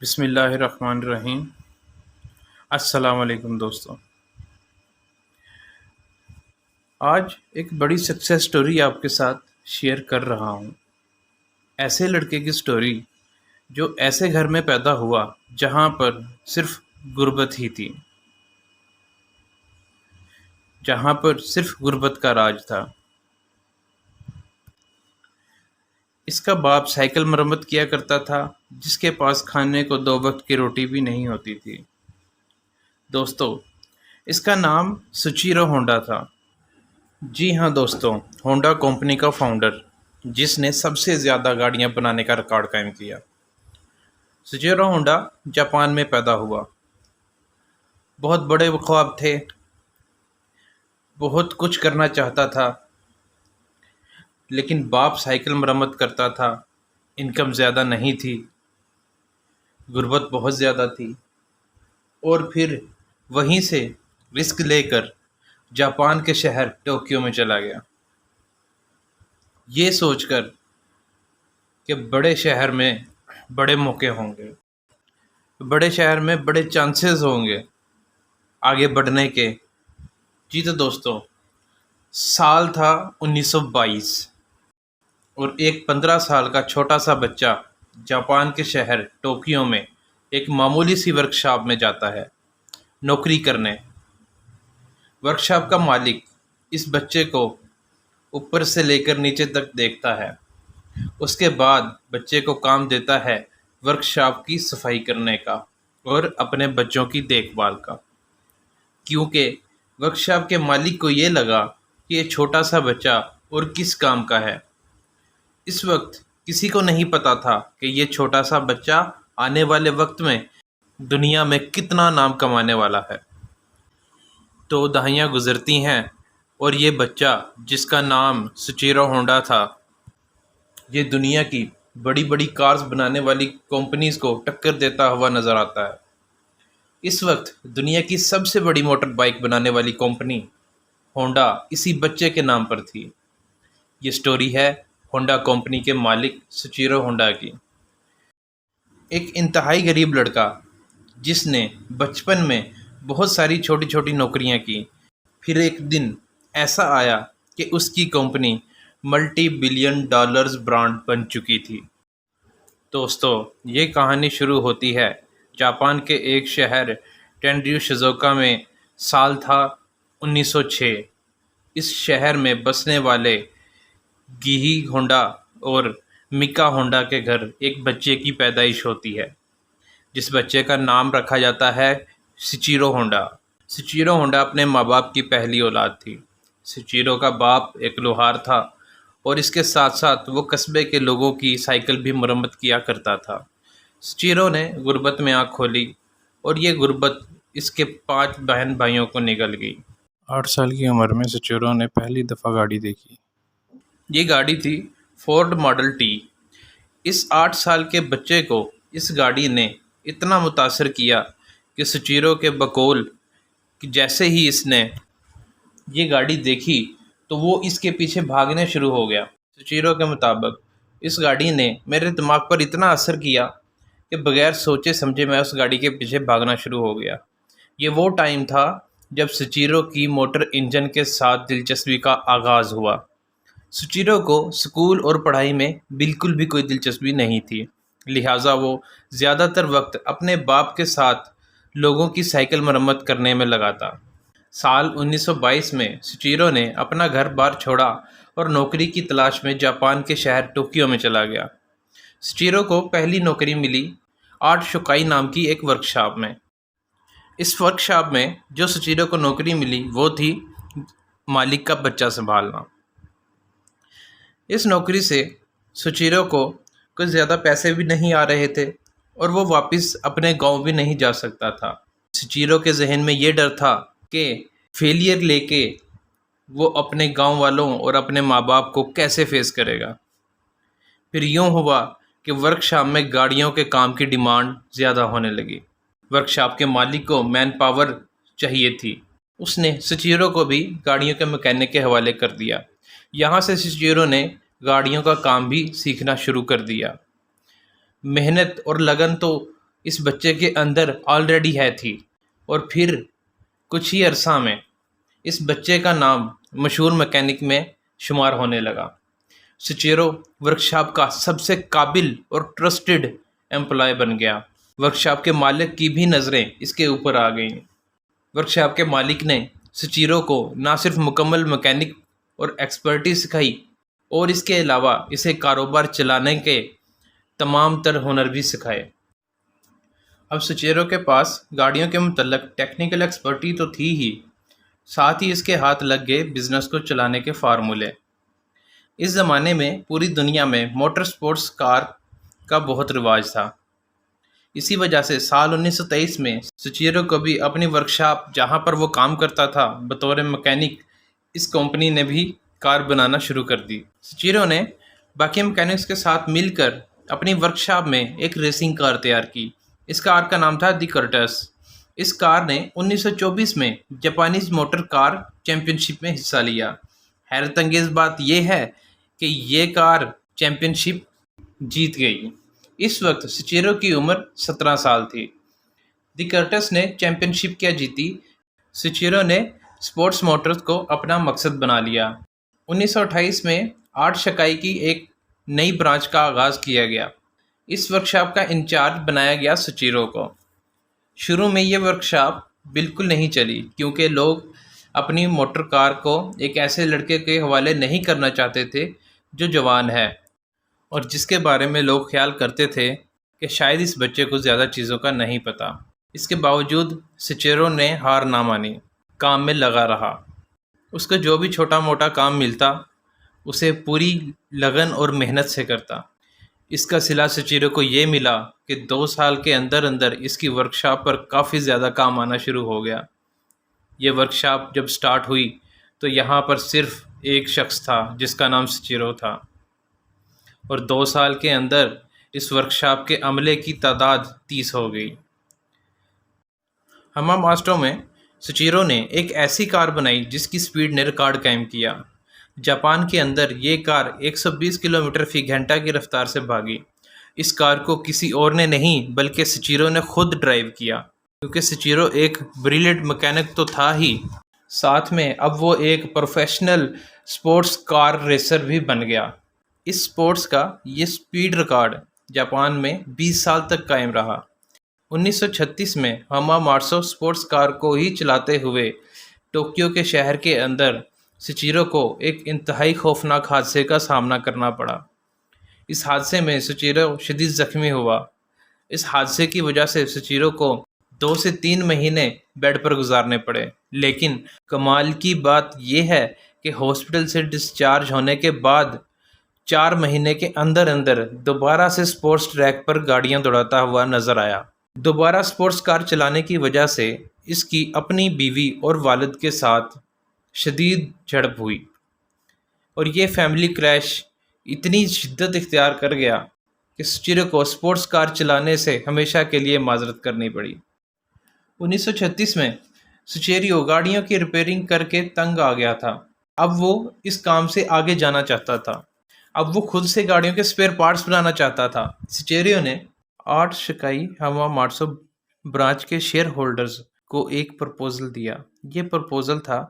بسم اللہ الرحمن الرحیم۔ السلام علیکم دوستوں، آج ایک بڑی سکسیس سٹوری آپ کے ساتھ شیئر کر رہا ہوں۔ ایسے لڑکے کی سٹوری جو ایسے گھر میں پیدا ہوا جہاں پر صرف غربت ہی تھی، جہاں پر صرف غربت کا راج تھا۔ اس کا باپ سائیکل مرمت کیا کرتا تھا، جس کے پاس کھانے کو 2 وقت کی روٹی بھی نہیں ہوتی تھی۔ دوستو، اس کا نام سچیرو ہونڈا تھا۔ جی ہاں دوستوں، ہونڈا کمپنی کا فاؤنڈر، جس نے سب سے زیادہ گاڑیاں بنانے کا ریکارڈ قائم کیا۔ سچیرو ہونڈا جاپان میں پیدا ہوا۔ بہت بڑے خواب تھے، بہت کچھ کرنا چاہتا تھا، لیکن باپ سائیکل مرمت کرتا تھا، انکم زیادہ نہیں تھی، غربت بہت زیادہ تھی، اور پھر وہیں سے رسک لے کر جاپان کے شہر ٹوکیو میں چلا گیا، یہ سوچ کر کہ بڑے شہر میں بڑے موقع ہوں گے، بڑے شہر میں بڑے چانسز ہوں گے آگے بڑھنے کے۔ جی تو دوستوں، سال تھا 1922 اور ایک 15 سال کا چھوٹا سا بچہ جاپان کے شہر ٹوکیو میں ایک معمولی سی ورکشاپ میں جاتا ہے نوکری کرنے۔ ورکشاپ کا مالک اس بچے کو اوپر سے لے کر نیچے تک دیکھتا ہے، اس کے بعد بچے کو کام دیتا ہے ورکشاپ کی صفائی کرنے کا اور اپنے بچوں کی دیکھ بھال کا، کیونکہ ورکشاپ کے مالک کو یہ لگا کہ یہ چھوٹا سا بچہ اور کس کام کا ہے۔ اس وقت کسی کو نہیں پتا تھا کہ یہ چھوٹا سا بچہ آنے والے وقت میں دنیا میں کتنا نام کمانے والا ہے۔ تو دہائیاں گزرتی ہیں اور یہ بچہ، جس کا نام سچیرو ہونڈا تھا، یہ دنیا کی بڑی بڑی کارز بنانے والی کمپنیز کو ٹکر دیتا ہوا نظر آتا ہے۔ اس وقت دنیا کی سب سے بڑی موٹر بائک بنانے والی کمپنی ہونڈا اسی بچے کے نام پر تھی۔ یہ سٹوری ہے ہونڈا کمپنی کے مالک سچیرو ہونڈا کی۔ ایک انتہائی غریب لڑکا جس نے بچپن میں بہت ساری چھوٹی چھوٹی نوکریاں کی، پھر ایک دن ایسا آیا کہ اس کی company multi billion dollars brand بن چکی تھی۔ دوستو، یہ کہانی شروع ہوتی ہے جاپان کے ایک شہر ٹینریو شیزوکا میں۔ سال تھا 1906۔ اس شہر میں بسنے والے گیہی ہونڈا اور میکا ہونڈا کے گھر ایک بچے کی پیدائش ہوتی ہے، جس بچے کا نام رکھا جاتا ہے سچیرو ہونڈا۔ سچیرو ہونڈا اپنے ماں باپ کی پہلی اولاد تھی۔ سچیرو کا باپ ایک لوہار تھا اور اس کے ساتھ ساتھ وہ قصبے کے لوگوں کی سائیکل بھی مرمت کیا کرتا تھا۔ سچیرو نے غربت میں آنکھ کھولی اور یہ غربت اس کے 5 بہن بھائیوں کو نگل گئی۔ 8 سال کی عمر میں سچیرو نے پہلی دفعہ گاڑی دیکھی۔ یہ گاڑی تھی فورڈ ماڈل ٹی۔ اس 8 سال کے بچے کو اس گاڑی نے اتنا متاثر کیا کہ سچیرو کے بقول کہ جیسے ہی اس نے یہ گاڑی دیکھی تو وہ اس کے پیچھے بھاگنے شروع ہو گیا۔ سچیرو کے مطابق اس گاڑی نے میرے دماغ پر اتنا اثر کیا کہ بغیر سوچے سمجھے میں اس گاڑی کے پیچھے بھاگنا شروع ہو گیا۔ یہ وہ ٹائم تھا جب سچیرو کی موٹر انجن کے ساتھ دلچسپی کا آغاز ہوا۔ سچیرو کو سکول اور پڑھائی میں بالکل بھی کوئی دلچسپی نہیں تھی، لہٰذا وہ زیادہ تر وقت اپنے باپ کے ساتھ لوگوں کی سائیکل مرمت کرنے میں لگاتا۔ سال 1922 میں سچیرو نے اپنا گھر بار چھوڑا اور نوکری کی تلاش میں جاپان کے شہر ٹوکیو میں چلا گیا۔ سچیرو کو پہلی نوکری ملی آرٹ شوکائی نام کی ایک ورکشاپ میں۔ اس ورکشاپ میں جو سچیرو کو نوکری ملی وہ تھی مالک کا بچہ سنبھالنا۔ اس نوکری سے سچیرو کو کچھ زیادہ پیسے بھی نہیں آ رہے تھے اور وہ واپس اپنے گاؤں بھی نہیں جا سکتا تھا۔ سچیرو کے ذہن میں یہ ڈر تھا کہ فیلئر لے کے وہ اپنے گاؤں والوں اور اپنے ماں باپ کو کیسے فیس کرے گا۔ پھر یوں ہوا کہ ورکشاپ میں گاڑیوں کے کام کی ڈیمانڈ زیادہ ہونے لگی۔ ورکشاپ کے مالک کو مین پاور چاہیے تھی۔ اس نے سچیرو کو بھی گاڑیوں کے میکینک کے حوالے کر دیا۔ یہاں سے سچیرو نے گاڑیوں کا کام بھی سیکھنا شروع کر دیا۔ محنت اور لگن تو اس بچے کے اندر آلریڈی ہے تھی، اور پھر کچھ ہی عرصہ میں اس بچے کا نام مشہور مکینک میں شمار ہونے لگا۔ سچیرو ورکشاپ کا سب سے قابل اور ٹرسٹڈ امپلائی بن گیا۔ ورکشاپ کے مالک کی بھی نظریں اس کے اوپر آ گئیں۔ ورکشاپ کے مالک نے سچیرو کو نہ صرف مکمل مکینک اور ایکسپرٹیز سکھائی، اور اس کے علاوہ اسے کاروبار چلانے کے تمام تر ہنر بھی سکھائے۔ اب سچیرو کے پاس گاڑیوں کے متعلق ٹیکنیکل ایکسپرٹی تو تھی ہی، ساتھ ہی اس کے ہاتھ لگ گئے بزنس کو چلانے کے فارمولے۔ اس زمانے میں پوری دنیا میں موٹر سپورٹس کار کا بہت رواج تھا۔ اسی وجہ سے سال 1923 میں سچیرو کو بھی اپنی ورکشاپ جہاں پر وہ کام کرتا تھا بطور مکینک، اس کمپنی نے بھی کار بنانا شروع کر دی۔ سچیرو نے باقی مکینکس کے ساتھ مل کر اپنی ورکشاپ میں ایک ریسنگ کار تیار کی۔ اس کار کا نام تھا دی کرٹس۔ اس کار نے 1924 میں جاپانیز موٹر کار چیمپئن شپ میں حصہ لیا۔ حیرت انگیز بات یہ ہے کہ یہ کار چیمپئن شپ جیت گئی۔ اس وقت سچیرو کی عمر 17 سال تھی۔ دی کرٹس نے چیمپئن شپ کیا جیتی؟ سچیرو نے سپورٹس موٹرز کو اپنا مقصد بنا لیا۔ 1928 میں آرٹ شکائی کی ایک نئی برانچ کا آغاز کیا گیا۔ اس ورکشاپ کا انچارج بنایا گیا سچیرو کو۔ شروع میں یہ ورکشاپ بالکل نہیں چلی، کیونکہ لوگ اپنی موٹر کار کو ایک ایسے لڑکے کے حوالے نہیں کرنا چاہتے تھے جو جوان ہے، اور جس کے بارے میں لوگ خیال کرتے تھے کہ شاید اس بچے کو زیادہ چیزوں کا نہیں پتہ۔ اس کے باوجود سچیرو نے ہار نہ مانی، کام میں لگا رہا۔ اس کو جو بھی چھوٹا موٹا کام ملتا اسے پوری لگن اور محنت سے کرتا۔ اس کا صلہ سچیرو کو یہ ملا کہ 2 سال کے اندر اندر اس کی ورکشاپ پر کافی زیادہ کام آنا شروع ہو گیا۔ یہ ورکشاپ جب سٹارٹ ہوئی تو یہاں پر صرف ایک شخص تھا جس کا نام سچیرو تھا، اور 2 سال کے اندر اس ورکشاپ کے عملے کی تعداد 30 ہو گئی۔ ہماماسٹو میں سچیرو نے ایک ایسی کار بنائی جس کی سپیڈ نے ریکارڈ قائم کیا۔ جاپان کے اندر یہ کار 120 کلومیٹر فی گھنٹہ کی رفتار سے بھاگی۔ اس کار کو کسی اور نے نہیں بلکہ سچیرو نے خود ڈرائیو کیا، کیونکہ سچیرو ایک بریلینٹ مکینک تو تھا ہی، ساتھ میں اب وہ ایک پروفیشنل سپورٹس کار ریسر بھی بن گیا۔ اس سپورٹس کا یہ سپیڈ ریکارڈ جاپان میں 20 سال تک قائم رہا۔ 1936 میں ہماماسٹو سپورٹس کار کو ہی چلاتے ہوئے ٹوکیو کے شہر کے اندر سچیرو کو ایک انتہائی خوفناک حادثے کا سامنا کرنا پڑا۔ اس حادثے میں سچیرو شدید زخمی ہوا۔ اس حادثے کی وجہ سے سچیرو کو 2 سے 3 مہینے بیڈ پر گزارنے پڑے، لیکن کمال کی بات یہ ہے کہ ہاسپٹل سے ڈسچارج ہونے کے بعد 4 مہینے کے اندر اندر دوبارہ سے سپورٹس ٹریک پر گاڑیاں دوڑاتا ہوا نظر آیا۔ دوبارہ سپورٹس کار چلانے کی وجہ سے اس کی اپنی بیوی اور والد کے ساتھ شدید جھڑپ ہوئی، اور یہ فیملی کریش اتنی شدت اختیار کر گیا کہ سچیرو کو سپورٹس کار چلانے سے ہمیشہ کے لیے معذرت کرنی پڑی۔ 1936 میں سچیرو گاڑیوں کی ریپیئرنگ کر کے تنگ آ گیا تھا۔ اب وہ اس کام سے آگے جانا چاہتا تھا۔ اب وہ خود سے گاڑیوں کے اسپیئر پارٹس بنانا چاہتا تھا۔ سچیرو نے آرٹ شکائی ہماماسٹو برانچ کے شیئر ہولڈرز کو ایک پرپوزل دیا۔ یہ پرپوزل تھا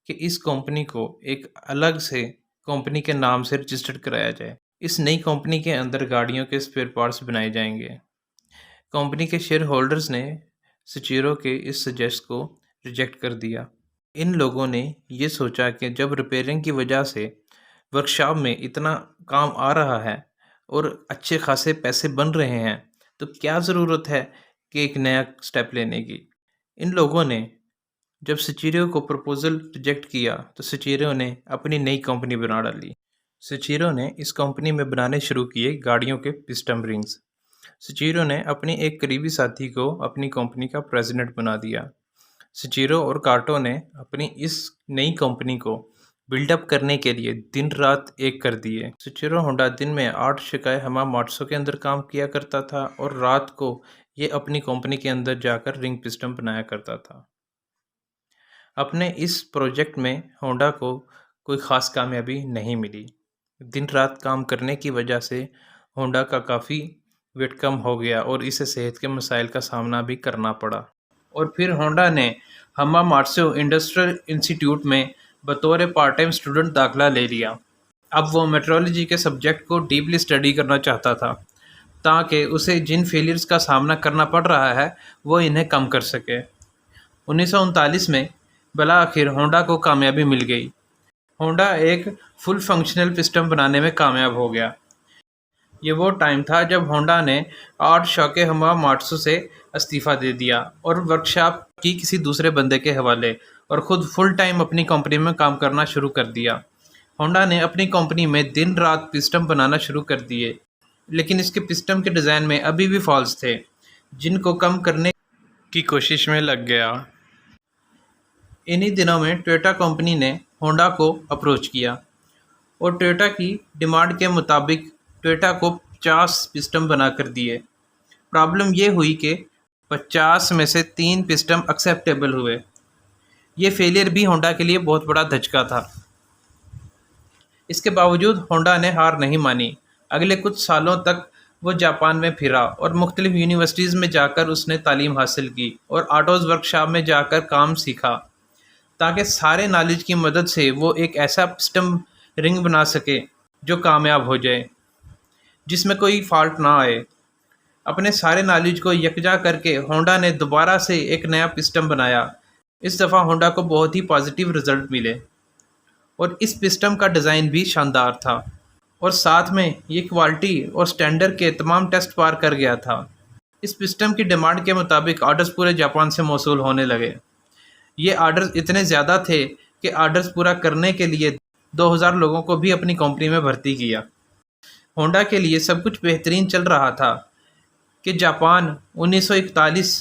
کہ اس کمپنی کو ایک الگ سے کمپنی کے نام سے رجسٹرڈ کرایا جائے۔ اس نئی کمپنی کے اندر گاڑیوں کے اسپیئر پارٹس بنائے جائیں گے۔ کمپنی کے شیئر ہولڈرز نے سچیرو کے اس سجیشن کو ریجیکٹ کر دیا۔ ان لوگوں نے یہ سوچا کہ جب ریپیئرنگ کی وجہ سے ورکشاپ میں اتنا کام آ رہا ہے اور اچھے خاصے پیسے بن رہے ہیں تو کیا ضرورت ہے کہ ایک نیا سٹیپ لینے کی۔ ان لوگوں نے جب سچیرو کو پرپوزل ریجیکٹ کیا تو سچیرو نے اپنی نئی کمپنی بنا ڈالی۔ سچیرو نے اس کمپنی میں بنانے شروع کیے گاڑیوں کے پسٹن رنگز۔ سچیرو نے اپنی ایک قریبی ساتھی کو اپنی کمپنی کا پریزیڈنٹ بنا دیا۔ سچیرو اور کاٹو نے اپنی اس نئی کمپنی کو بلڈ اپ کرنے کے لیے دن رات ایک کر دیے۔ سچیرو ہونڈا دن میں آرٹ شکائی ہماماسٹو کے اندر کام کیا کرتا تھا، اور رات کو یہ اپنی کمپنی کے اندر جا کر رنگ پسٹن بنایا کرتا تھا۔ اپنے اس پروجیکٹ میں ہونڈا کو کوئی خاص کامیابی نہیں ملی۔ دن رات کام کرنے کی وجہ سے ہونڈا کا کافی ویٹ کم ہو گیا اور اسے صحت کے مسائل کا سامنا بھی کرنا پڑا۔ اور پھر ہونڈا نے ہما ماٹسو انڈسٹریل انسٹیٹیوٹ میں بطور پارٹ ٹائم اسٹوڈنٹ داخلہ لے لیا۔ اب وہ میٹرولوجی کے سبجیکٹ کو ڈیپلی اسٹڈی کرنا چاہتا تھا تاکہ اسے جن فیلئرز کا سامنا کرنا پڑ رہا ہے وہ انہیں کم کر سکے۔ 1939 میں بالآخر ہونڈا کو کامیابی مل گئی۔ ہونڈا ایک فل فنکشنل پسٹن بنانے میں کامیاب ہو گیا۔ یہ وہ ٹائم تھا جب ہونڈا نے آرٹ شوکے ہما ماٹسو سے استعفیٰ دے دیا اور ورکشاپ کی کسی دوسرے بندے کے حوالے اور خود فل ٹائم اپنی کمپنی میں کام کرنا شروع کر دیا۔ ہونڈا نے اپنی کمپنی میں دن رات پسٹن بنانا شروع کر دیے، لیکن اس کے پسٹن کے ڈیزائن میں ابھی بھی فالز تھے جن کو کم کرنے کی کوشش میں لگ گیا۔ انہی دنوں میں ٹویوٹا کمپنی نے ہونڈا کو اپروچ کیا اور ٹویوٹا کی ڈیمانڈ کے مطابق ٹویوٹا کو 50 پسٹن بنا کر دیے۔ پرابلم یہ ہوئی کہ 50 میں سے 3 پسٹن ایکسیپٹیبل ہوئے۔ یہ فیلئر بھی ہونڈا کے لیے بہت بڑا دھچکا تھا۔ اس کے باوجود ہونڈا نے ہار نہیں مانی۔ اگلے کچھ سالوں تک وہ جاپان میں پھرا اور مختلف یونیورسٹیز میں جا کر اس نے تعلیم حاصل کی اور آٹوز ورکشاپ میں جا کر کام سیکھا تاکہ سارے نالج کی مدد سے وہ ایک ایسا پسٹن رنگ بنا سکے جو کامیاب ہو جائے، جس میں کوئی فالٹ نہ آئے۔ اپنے سارے نالج کو یکجا کر کے ہونڈا نے دوبارہ سے ایک نیا پسٹن بنایا۔ اس دفعہ ہونڈا کو بہت ہی پازیٹیو رزلٹ ملے اور اس پسٹن کا ڈیزائن بھی شاندار تھا اور ساتھ میں یہ کوالٹی اور سٹینڈرڈ کے تمام ٹیسٹ پار کر گیا تھا۔ اس پسٹن کی ڈیمانڈ کے مطابق آرڈرز پورے جاپان سے موصول ہونے لگے۔ یہ آرڈرز اتنے زیادہ تھے کہ آرڈرز پورا کرنے کے لیے 2000 لوگوں کو بھی اپنی کمپنی میں بھرتی کیا۔ ہونڈا کے لیے سب کچھ بہترین چل رہا تھا کہ جاپان 1941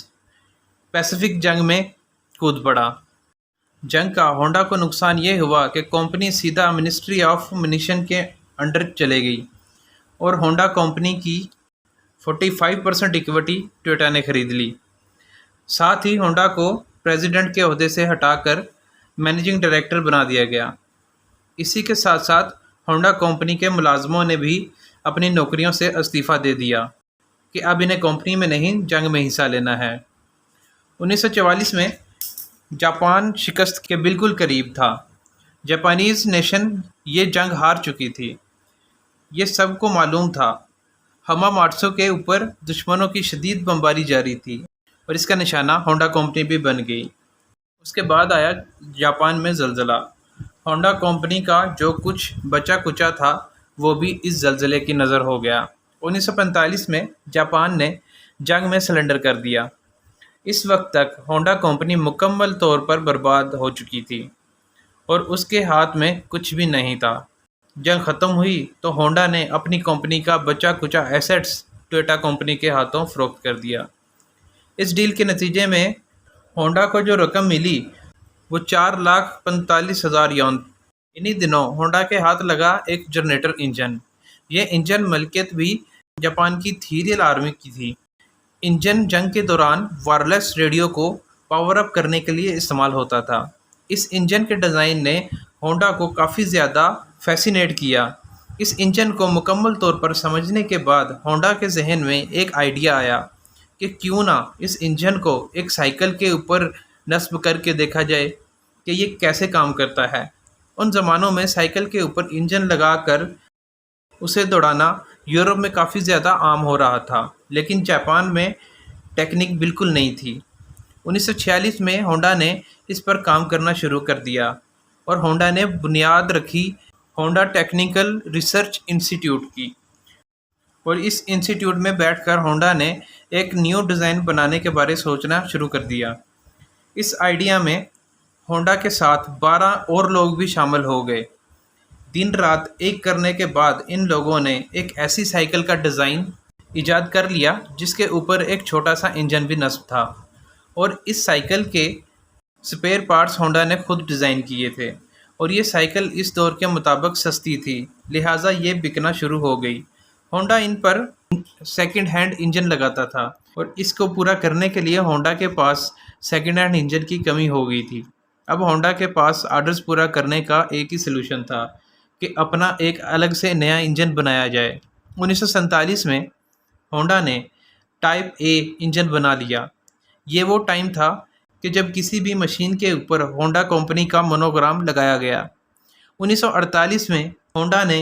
پیسیفک جنگ میں کود پڑا۔ جنگ کا ہونڈا کو نقصان یہ ہوا کہ کمپنی سیدھا منسٹری آف منیشن کے انڈر چلے گئی اور ہونڈا کمپنی کی 45% اکوٹی ٹویوٹا نے خرید لی۔ ساتھ ہی ہونڈا کو پریزیڈنٹ کے عہدے سے ہٹا کر مینیجنگ ڈائریکٹر بنا دیا گیا۔ اسی کے ساتھ ساتھ ہونڈا کمپنی کے ملازموں نے بھی اپنی نوکریوں سے استعفیٰ دے دیا کہ اب انہیں کمپنی میں نہیں جنگ میں حصہ لینا ہے۔ 1944 میں جاپان شکست کے بالکل قریب تھا۔ جاپانیز نیشن یہ جنگ ہار چکی تھی، یہ سب کو معلوم تھا۔ ہما ماٹسو کے اوپر دشمنوں کی شدید بمباری جاری تھی اور اس کا نشانہ ہونڈا کمپنی بھی بن گئی۔ اس کے بعد آیا جاپان میں زلزلہ۔ ہونڈا کمپنی کا جو کچھ بچا کچا تھا وہ بھی اس زلزلے کی نظر ہو گیا۔ 1945 میں جاپان نے جنگ میں سرنڈر کر دیا۔ اس وقت تک ہونڈا کمپنی مکمل طور پر برباد ہو چکی تھی اور اس کے ہاتھ میں کچھ بھی نہیں تھا۔ جنگ ختم ہوئی تو ہونڈا نے اپنی کمپنی کا بچا کچا ایسٹس ٹویوٹا کمپنی کے ہاتھوں فروخت کر دیا۔ اس ڈیل کے نتیجے میں ہونڈا کو جو رقم ملی وہ 4,45,000 یون۔ انہی دنوں ہونڈا کے ہاتھ لگا ایک جنریٹر انجن۔ یہ انجن ملکیت بھی جاپان کی تھیریل آرمی کی تھی۔ انجن جنگ کے دوران وائرلیس ریڈیو کو پاور اپ کرنے کے لیے استعمال ہوتا تھا۔ اس انجن کے ڈیزائن نے ہونڈا کو کافی زیادہ فیسینیٹ کیا۔ اس انجن کو مکمل طور پر سمجھنے کے بعد ہونڈا کے ذہن میں ایک آئیڈیا آیا کہ کیوں نہ اس انجن کو ایک سائیکل کے اوپر نصب کر کے دیکھا جائے کہ یہ کیسے کام کرتا ہے۔ ان زمانوں میں سائیکل کے اوپر انجن لگا کر اسے دوڑانا یورپ میں کافی زیادہ عام ہو رہا تھا، لیکن جاپان میں ٹیکنیک بالکل نہیں تھی۔ 1946 میں ہونڈا نے اس پر کام کرنا شروع کر دیا اور ہونڈا نے بنیاد رکھی ہونڈا ٹیکنیکل ریسرچ انسٹیٹیوٹ کی، اور اس انسٹیٹیوٹ میں بیٹھ کر ہونڈا نے ایک نیو ڈیزائن بنانے کے بارے سوچنا شروع کر دیا۔ اس آئیڈیا میں ہونڈا کے ساتھ 12 اور لوگ بھی شامل ہو گئے۔ دن رات ایک کرنے کے بعد ان لوگوں نے ایک ایسی سائیکل کا ڈیزائن ایجاد کر لیا جس کے اوپر ایک چھوٹا سا انجن بھی نصب تھا، اور اس سائیکل کے سپیئر پارٹس ہونڈا نے خود ڈیزائن کیے تھے، اور یہ سائیکل اس دور کے مطابق سستی تھی، لہٰذا یہ بکنا شروع ہو گئی۔ ہونڈا ان پر سیکنڈ ہینڈ انجن لگاتا تھا، اور اس کو پورا کرنے کے لیے ہونڈا کے پاس سیکنڈ ہینڈ انجن کی کمی ہو گئی تھی۔ اب ہونڈا کے پاس آرڈرز پورا کرنے کا ایک ہی سلوشن تھا کہ اپنا ایک الگ سے نیا انجن بنایا جائے۔ 1947 میں ہونڈا نے ٹائپ اے انجن بنا لیا۔ یہ وہ ٹائم تھا کہ جب کسی بھی مشین کے اوپر ہونڈا کمپنی کا مونوگرام لگایا گیا۔ 1948 میں ہونڈا نے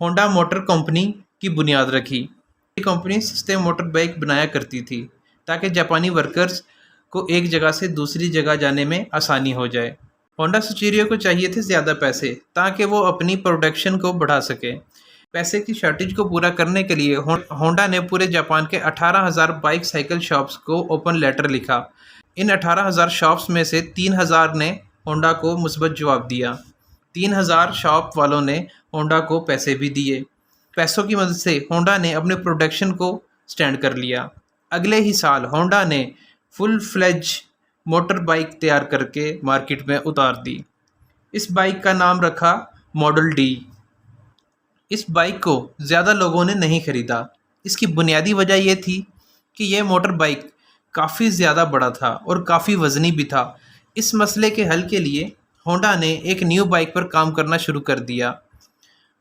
ہونڈا موٹر کمپنی کی بنیاد رکھی۔ یہ کمپنی سستے موٹر بائک بنایا کرتی تھی تاکہ جاپانی ورکرز کو ایک جگہ سے دوسری جگہ جانے میں آسانی ہو جائے۔ ہونڈا سچیریو کو چاہیے تھے زیادہ پیسے تاکہ وہ اپنی پروڈکشن کو بڑھا سکے۔ پیسے کی شارٹیج کو پورا کرنے کے لیے ہونڈا نے پورے جاپان کے 18,000 بائک سائیکل شاپس کو اوپن لیٹر لکھا۔ ان 18,000 شاپس میں سے 3,000 نے ہونڈا کو مثبت جواب دیا۔ 3,000 شاپ والوں نے ہونڈا کو پیسے بھی دیے۔ پیسوں کی مدد سے ہونڈا نے اپنے پروڈکشن کو سٹینڈ کر لیا۔ اگلے ہی سال ہونڈا نے فل فلیج موٹر بائک تیار کر کے مارکیٹ میں اتار دی۔ اس بائک کا نام رکھا ماڈل ڈی۔ اس بائک کو زیادہ لوگوں نے نہیں خریدا۔ اس کی بنیادی وجہ یہ تھی کہ یہ موٹر بائک کافی زیادہ بڑا تھا اور کافی وزنی بھی تھا۔ اس مسئلے کے حل کے لیے ہونڈا نے ایک نیو بائک پر کام کرنا شروع کر دیا۔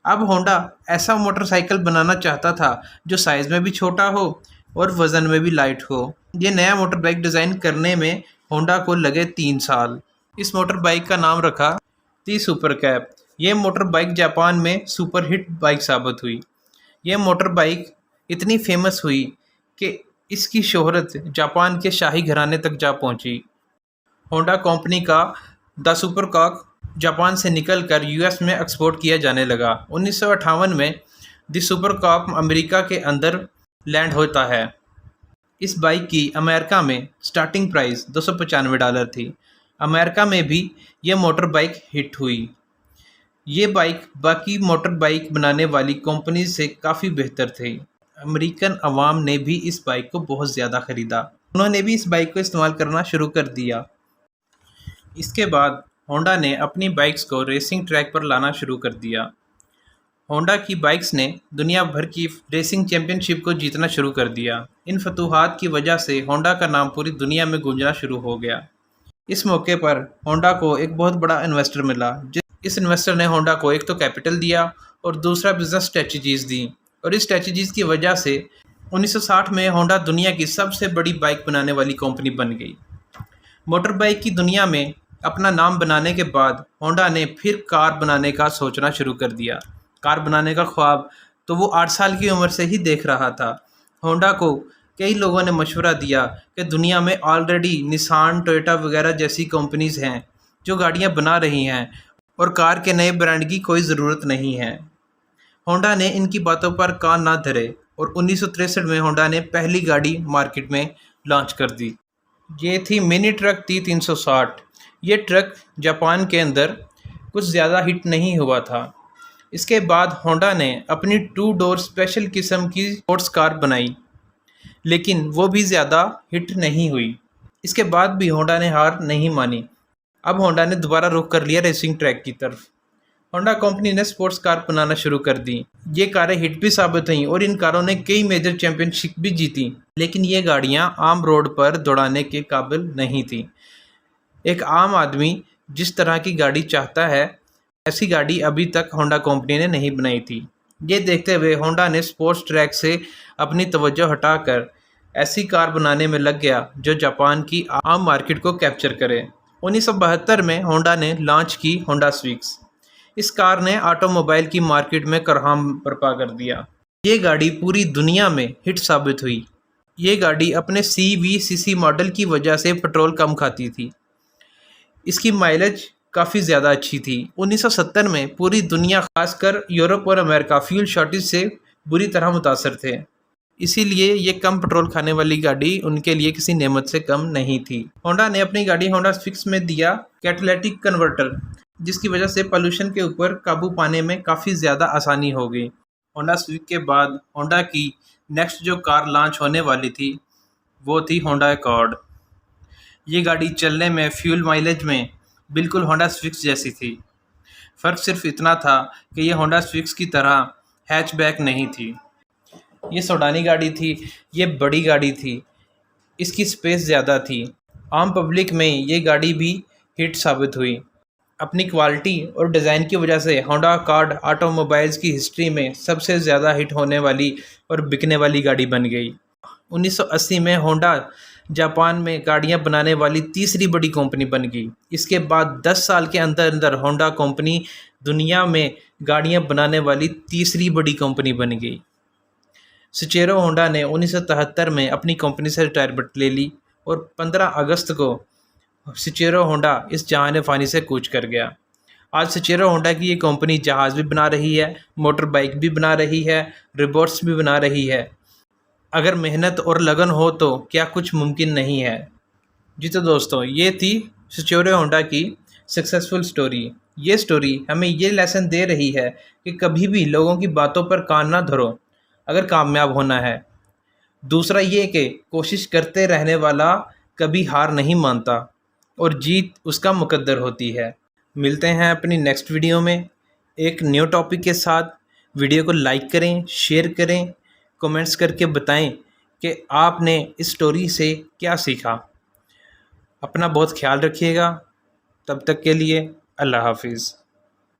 اب ہونڈا ایسا موٹر سائیکل بنانا چاہتا تھا جو سائز میں بھی چھوٹا ہو اور وزن میں بھی لائٹ ہو۔ یہ نیا موٹر بائک ڈیزائن کرنے میں ہونڈا کو لگے 3 سال۔ اس موٹر بائک کا نام رکھا تی سپر کیب۔ یہ موٹر بائک جاپان میں سپر ہٹ بائک ثابت ہوئی۔ یہ موٹر بائک اتنی فیمس ہوئی کہ اس کی شہرت جاپان کے شاہی گھرانے تک جا پہنچی۔ ہونڈا کمپنی کا دا سپر کاک جاپان سے نکل کر یو ایس میں ایکسپورٹ کیا جانے لگا۔ 1958 میں دی سپر کاک امریکہ کے اندر لینڈ ہوتا ہے۔ اس بائک کی امریکہ میں سٹارٹنگ پرائس $295 تھی۔ امریکہ میں بھی یہ موٹر بائک ہٹ ہوئی۔ یہ بائک باقی موٹر بائک بنانے والی کمپنیز سے کافی بہتر تھی۔ امریکن عوام نے بھی اس بائک کو بہت زیادہ خریدا۔ انہوں نے بھی اس بائک کو استعمال کرنا شروع کر دیا۔ اس کے بعد ہونڈا نے اپنی بائکس کو ریسنگ ٹریک پر لانا شروع کر دیا۔ ہونڈا کی بائکس نے دنیا بھر کی ریسنگ چیمپئن شپ کو جیتنا شروع کر دیا۔ ان فتوحات کی وجہ سے ہونڈا کا نام پوری دنیا میں گونجنا شروع ہو گیا۔ اس موقع پر ہونڈا کو ایک بہت بڑا انویسٹر ملا۔ اس انویسٹر نے ہونڈا کو ایک تو کیپٹل دیا اور دوسرا بزنس اسٹریٹجیز دیں، اور اس اسٹریٹجیز کی وجہ سے 1960 میں ہونڈا دنیا کی سب سے بڑی بائک بنانے والی کمپنی بن گئی۔ موٹر بائک کی دنیا میں اپنا نام بنانے کے بعد ہونڈا نے پھر کار بنانے کا سوچنا شروع کر دیا۔ کار بنانے کا خواب تو وہ 8 سال کی عمر سے ہی دیکھ رہا تھا۔ ہونڈا کو کئی لوگوں نے مشورہ دیا کہ دنیا میں آلریڈی نسان، ٹویوٹا وغیرہ جیسی کمپنیز ہیں جو گاڑیاں بنا رہی ہیں، اور کار کے نئے برانڈ کی کوئی ضرورت نہیں ہے۔ ہونڈا نے ان کی باتوں پر کان نہ دھرے اور 1963 میں ہونڈا نے پہلی گاڑی مارکیٹ میں لانچ کر دی۔ یہ تھی منی ٹرک T360۔ یہ ٹرک جاپان کے اندر کچھ زیادہ ہٹ نہیں ہوا تھا۔ اس کے بعد ہونڈا نے اپنی 2 ڈور اسپیشل قسم کی اسپورٹس کار بنائی، لیکن وہ بھی زیادہ ہٹ نہیں ہوئی۔ اس کے بعد بھی ہونڈا نے ہار نہیں مانی۔ اب ہونڈا نے دوبارہ رخ کر لیا ریسنگ ٹریک کی طرف۔ ہونڈا کمپنی نے اسپورٹس کار بنانا شروع کر دی۔ یہ کاریں ہٹ بھی ثابت ہوئیں اور ان کاروں نے کئی میجر چیمپئن شپ بھی جیتی، لیکن یہ گاڑیاں عام روڈ پر دوڑانے کے قابل نہیں تھیں۔ ایک عام آدمی جس طرح کی گاڑی چاہتا ہے، ایسی گاڑی ابھی تک ہونڈا کمپنی نے نہیں بنائی تھی۔ یہ دیکھتے ہوئے ہونڈا نے اسپورٹس ٹریک سے اپنی توجہ ہٹا کر ایسی کار بنانے میں لگ گیا جو جاپان کی عام مارکیٹ کو کیپچر کرے۔ 1972 میں ہونڈا نے لانچ کی ہونڈا سویکس۔ اس کار نے آٹو موبائل کی مارکیٹ میں کرہم برپا کر دیا۔ یہ گاڑی پوری دنیا میں ہٹ ثابت ہوئی۔ یہ گاڑی اپنے CVCC ماڈل کی وجہ سے پٹرول کم کھاتی تھی۔ اس کی مائلیج کافی زیادہ اچھی تھی۔ 1970 میں پوری دنیا، خاص کر یورپ اور امریکہ، فیول شارٹیج سے بری طرح متاثر تھے۔ اسی لیے یہ کم پٹرول کھانے والی گاڑی ان کے لیے کسی نعمت سے کم نہیں تھی۔ ہونڈا نے اپنی گاڑی ہونڈا سویکس میں دیا کیٹلیٹک کنورٹر، جس کی وجہ سے پالوشن کے اوپر قابو پانے میں کافی زیادہ آسانی ہو گئی۔ ہونڈا سویک کے بعد ہونڈا کی نیکسٹ جو کار لانچ ہونے والی تھی وہ تھی ہونڈا ایکارڈ۔ یہ گاڑی چلنے میں، فیول مائلیج میں بالکل ہونڈا سویکس جیسی تھی۔ فرق صرف اتنا تھا کہ یہ ہونڈا سویکس کی طرح ہیچ بیک نہیں تھی۔ یہ سوڈانی گاڑی تھی، یہ بڑی گاڑی تھی، اس کی سپیس زیادہ تھی۔ عام پبلک میں یہ گاڑی بھی ہٹ ثابت ہوئی۔ اپنی کوالٹی اور ڈیزائن کی وجہ سے ہونڈا اکارڈ آٹو موبائلز کی ہسٹری میں سب سے زیادہ ہٹ ہونے والی اور بکنے والی گاڑی بن گئی۔ 1980 میں ہونڈا جاپان میں گاڑیاں بنانے والی تیسری بڑی کمپنی بن گئی۔ اس کے بعد 10 سال کے اندر اندر ہونڈا کمپنی دنیا میں گاڑیاں بنانے والی تیسری بڑی کمپنی بن گئی۔ سچیرو ہونڈا نے 1973 میں اپنی کمپنی سے ریٹائرمنٹ لے لی اور 15 اگست کو سچیرو ہونڈا اس جہان فانی سے کوچ کر گیا۔ آج سچیرو ہونڈا کی یہ کمپنی جہاز بھی بنا رہی ہے، موٹر بائک بھی بنا رہی ہے، روبوٹس بھی بنا رہی ہے۔ اگر محنت اور لگن ہو تو کیا کچھ ممکن نہیں ہے۔ جی تو دوستو، یہ تھی سچیرو ہونڈا کی سکسیسفل سٹوری۔ یہ سٹوری ہمیں یہ لیسن دے رہی ہے کہ کبھی بھی لوگوں کی باتوں پر کان نہ دھرو اگر کامیاب ہونا ہے۔ دوسرا یہ کہ کوشش کرتے رہنے والا کبھی ہار نہیں مانتا اور جیت اس کا مقدر ہوتی ہے۔ ملتے ہیں اپنی نیکسٹ ویڈیو میں ایک نیو ٹاپک کے ساتھ۔ ویڈیو کو لائک کریں، شیئر کریں، کومنٹس کر کے بتائیں کہ آپ نے اس سٹوری سے کیا سیکھا۔ اپنا بہت خیال رکھیے گا۔ تب تک کے لیے اللہ حافظ۔